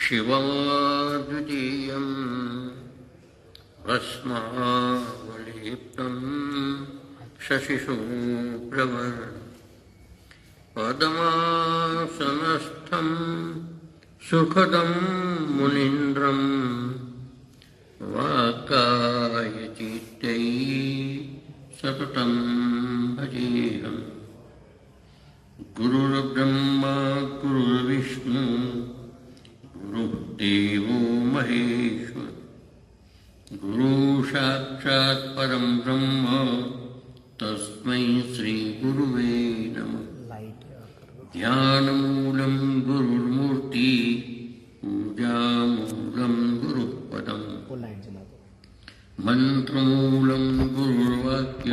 शिवमद्वितीयम् भस्मावलेप्तम् शशिशुभ्रवर्णम् पद्मासनस्थम् सुखदं मुनीन्द्रं वाक्कायचित्तै सततं भजेऽहम्। गुरुर्ब्रह्मा गुरुर्विष्णु गुरुर्देवो महेश्वर गुरुसाक्षात् परं ब्रह्म तस्मै श्री गुरुवे नमः। ध्यानमूलं गुरुर्मूर्ति पूजामूलं गुरुपदम् मंत्रमूलं गुरुर्वाक्य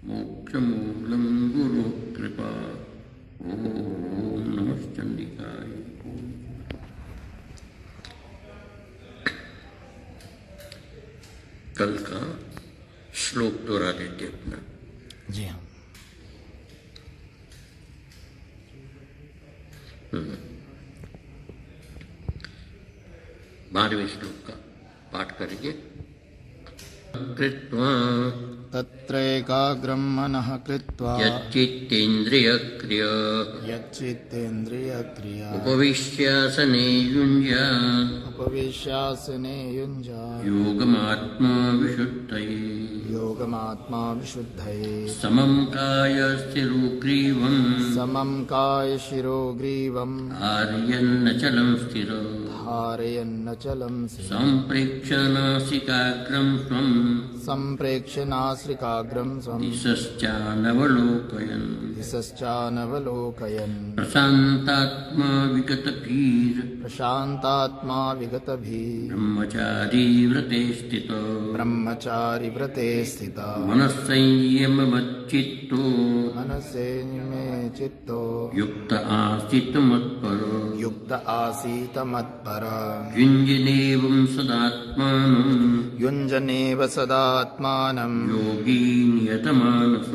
मोक्षमूलं गुरुकृपा। ओम नमः चंडिकाय। कल का श्लोक दोहरा देते अपना। जी हाँ। 12वें श्लोक का पाठ करेंगे। कृत्वा तत्रैकाग्रं मनः कृत्वा यच्चित्तेन्द्रियक्रिया उपविश्यासने युञ्जात् योगमात्मा विशुद्धये समं कायशिरोग्रीवम् आर्यन्नचलं स्थिरम् सम्प्रेक्ष्य नासिकाग्रं स्वम् दिशश्चानवलोकयन् प्रशान्तात्मा विगतभीर् ब्रह्मचारी व्रते स्थितो मनस्संयमचित्तो युक्त आसीत मत्पर युञ्जनेव सदात्मानं योगी नियतमानस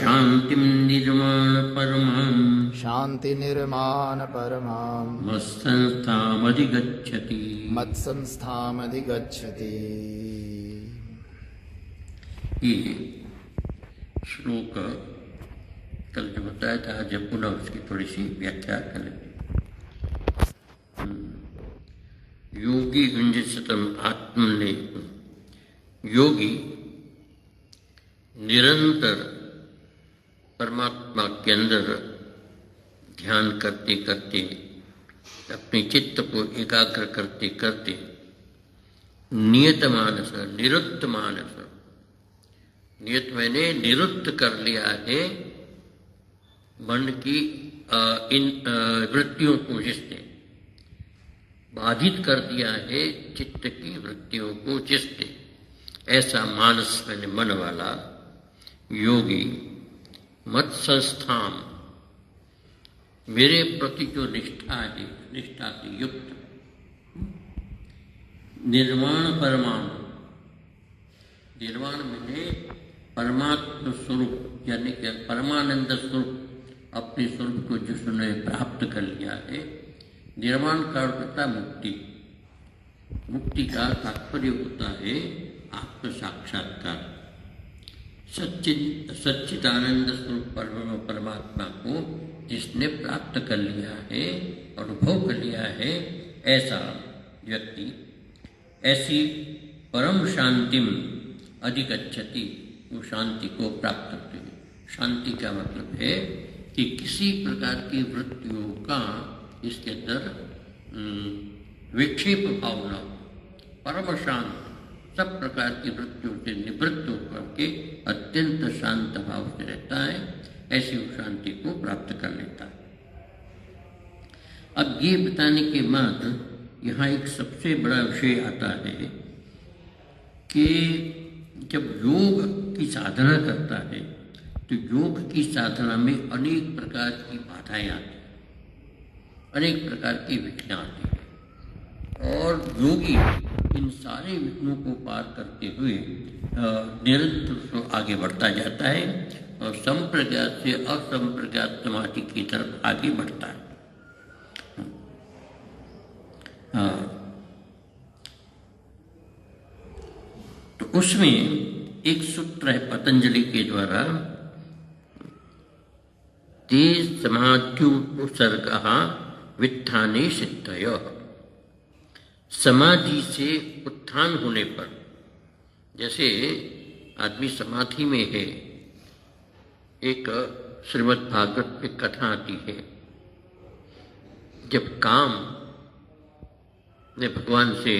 शान्तिनिर्माणपरमां मत्संस्थामधिगच्छति। ये श्लोक कल जो बताया था, जब पुनः उसकी थोड़ी सी व्याख्या करें। योगी गुंजितम आत्मने, योगी निरंतर परमात्मा के अंदर ध्यान करते करते, अपने चित्त को एकाग्र करते करते नियत मानस, निरुद्ध मानस, नियत मैंने निरुद्ध कर लिया है मन की इन वृत्तियों को, जिसने बाधित कर दिया है चित्त की वृत्तियों को, जिसने ऐसा मानस मैंने मन वाला योगी मत संस्थान, मेरे प्रति जो निष्ठा है, निष्ठा से युक्त निर्वाण परमाणु, निर्वाण में परमात्म स्वरूप यानी कि परमानंद स्वरूप, अपने स्वरूप को जिसने प्राप्त कर लिया है। निर्वाण का अर्थ होता है मुक्ति। मुक्ति का तात्पर्य होता है आत्म साक्षात्कार। सच्चिदानंद स्वरूप परमात्मा को जिसने प्राप्त कर लिया है, अनुभव कर लिया है, ऐसा व्यक्ति ऐसी परम शांतिम अधिगच्छति, वो शांति को प्राप्त करते हैं। शांति का मतलब है कि किसी प्रकार की वृत्तियों का इसके अंदर विक्षेप भाव न हो, परम शांत, सब प्रकार की वृत्तियों से निवृत्त होकर के अत्यंत शांत भाव से रहता है। ऐसी शांति को प्राप्त कर लेता है। अब ये बताने के बाद यहाँ एक सबसे बड़ा विषय आता है कि जब योग की साधना करता है तो योग की साधना में अनेक प्रकार की बाधाएं आती हैं, अनेक प्रकार के विघ्न आते हैं, और योगी इन सारे विघ्नों को पार करते हुए निरंतर आगे बढ़ता जाता है और संप्रज्ञात से असंप्रज्ञात समाधि की तरफ आगे बढ़ता है। उसमें एक सूत्र है पतंजलि के द्वारा, ते समाध्युपसर्गः वित्थाने सिद्धयः। समाधि से उत्थान होने पर, जैसे आदमी समाधि में है, एक श्रीमद् भागवत में कथा आती है, जब काम ने भगवान से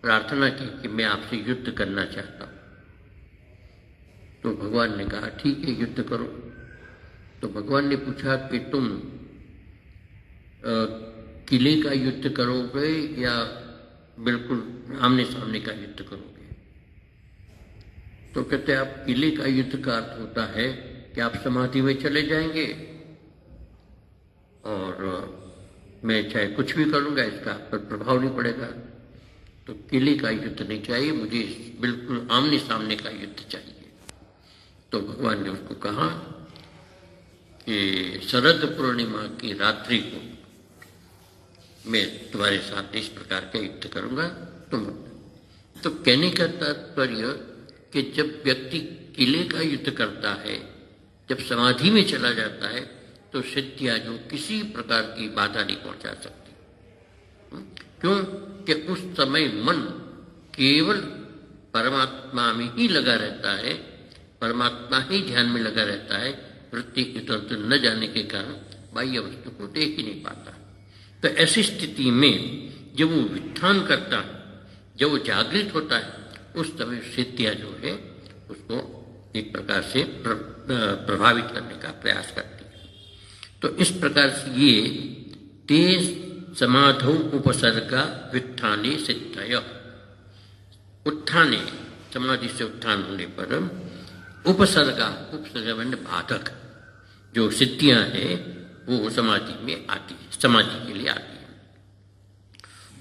प्रार्थना की कि मैं आपसे युद्ध करना चाहता हूं, तो भगवान ने कहा ठीक है युद्ध करो। तो भगवान ने पूछा कि तुम किले का युद्ध करोगे या बिल्कुल आमने सामने का युद्ध करोगे? तो कहते हैं आप किले का युद्ध का अर्थ होता है कि आप समाधि में चले जाएंगे और मैं चाहे कुछ भी करूंगा इसका आप पर प्रभाव नहीं पड़ेगा। तो किले का युद्ध नहीं चाहिए, मुझे बिल्कुल आमने सामने का युद्ध चाहिए। तो भगवान ने उसको कहा कि शरद पूर्णिमा की रात्रि को मैं तुम्हारे साथ इस प्रकार का युद्ध करूंगा। तुम तो कहने का तात्पर्य कि जब व्यक्ति किले का युद्ध करता है, जब समाधि में चला जाता है, तो सिद्धियां जो किसी प्रकार की बाधा नहीं पहुंचा सकती। क्यों? कि उस समय मन केवल परमात्मा में ही लगा रहता है, परमात्मा ही ध्यान में लगा रहता है, वृत्ति इधर उधर न जाने के कारण बाह्य वस्तु को देख ही नहीं पाता। तो ऐसी स्थिति में जब वो वित्थान करता है, जब वो जागृत होता है, उस समय सिद्धियां जो है उसको एक प्रकार से प्रभावित करने का प्रयास करती है। तो इस प्रकार से ये तेज समाधौ उपसर्गा व्युत्थाने सिद्धयः, उत्थाने समाधि से उत्थान होने पर उपसर्गा, उपसर्ग में बाधक जो सिद्धियां हैं वो समाधि में आती है, समाधि के लिए आती है।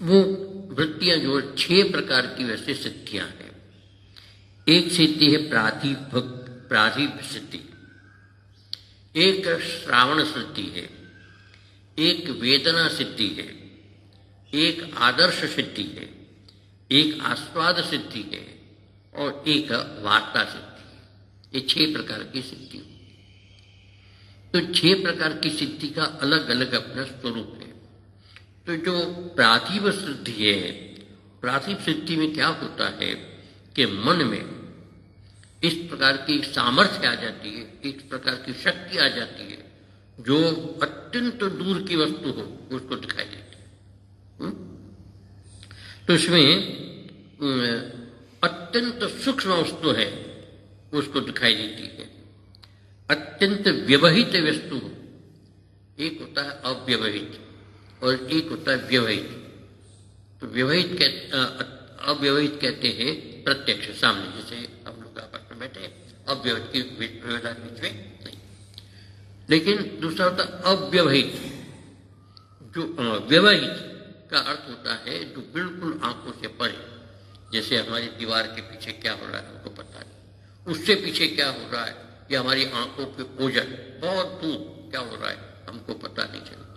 वो वृत्तियां जो 6 प्रकार की वैसे सिद्धियां हैं। एक सिद्धि है प्रातिभ सिद्धि, एक श्रावण सिद्धि है, एक वेदना सिद्धि है, एक आदर्श सिद्धि है, एक आस्वाद सिद्धि है और एक वार्ता सिद्धि है। ये 6 प्रकार की सिद्धि। तो 6 प्रकार की सिद्धि का अलग अलग अपना स्वरूप है। तो जो प्रातिभ सिद्धि है, प्रातिभ सिद्धि में क्या होता है कि मन में इस प्रकार की सामर्थ्य आ जाती है, इस प्रकार की शक्ति आ जाती है, जो अत्यंत दूर की वस्तु हो उसको दिखाई देती है। तो इसमें अत्यंत सूक्ष्म वस्तु है उसको दिखाई देती है। अत्यंत व्यवहित वस्तु हो, एक होता है अव्यवहित और एक होता है व्यवहित। तो अव्यवहित कहते हैं प्रत्यक्ष सामने, जैसे हम लोग आपस में बैठे, अव्यवहित की व्यवधान बीच में नहीं। लेकिन दूसरा होता है अव्यवहित, जो व्यवहित का अर्थ होता है जो बिल्कुल आंखों से परे, जैसे हमारी दीवार के पीछे क्या हो रहा है हमको पता नहीं, उससे पीछे क्या हो रहा है या हमारी आंखों के ओझल बहुत दूर क्या हो रहा है हमको पता नहीं चलता।